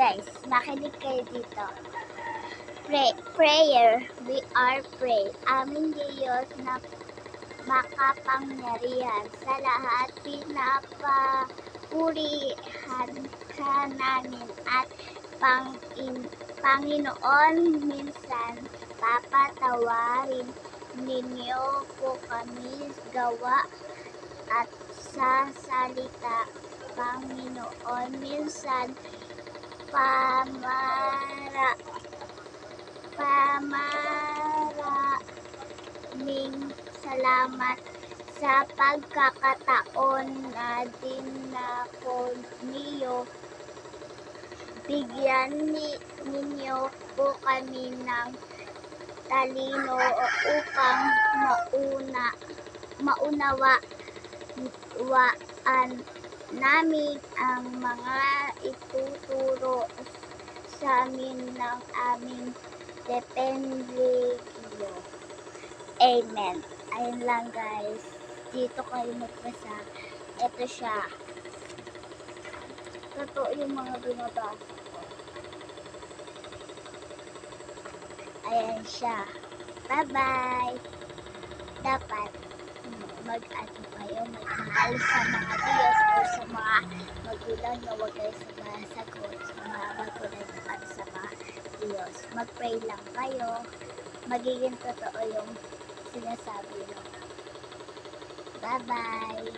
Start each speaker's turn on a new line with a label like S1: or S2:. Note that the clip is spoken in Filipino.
S1: guys, makinig kayo dito. Prayer, we are pray. Aming Diyos na makapangyarihan sa lahat, pinapapurihan ka namin at Panginoon, minsan papatawarin ninyo po kami gawa at sa salita, Panginoon, minsan maraming salamat sa pagkakataon na dinako niyo. Bigyan ninyo po kami ng talino upang maunawaan namin ang mga ituturo sa amin ng aming dependensya. Amen. Ayun lang guys. Dito kayo magbasa. Ito siya. Totoo yung mga binabasa ko. Ayan siya. Bye-bye. Dapat mag-ano kayo, magmahal sa mga Diyos o sa mga magulang na huwag kayo sumasagot sa mga magulang at sa mga Diyos. Mag-pray lang kayo. Magiging totoo yung sinasabi nyo. Bye-bye!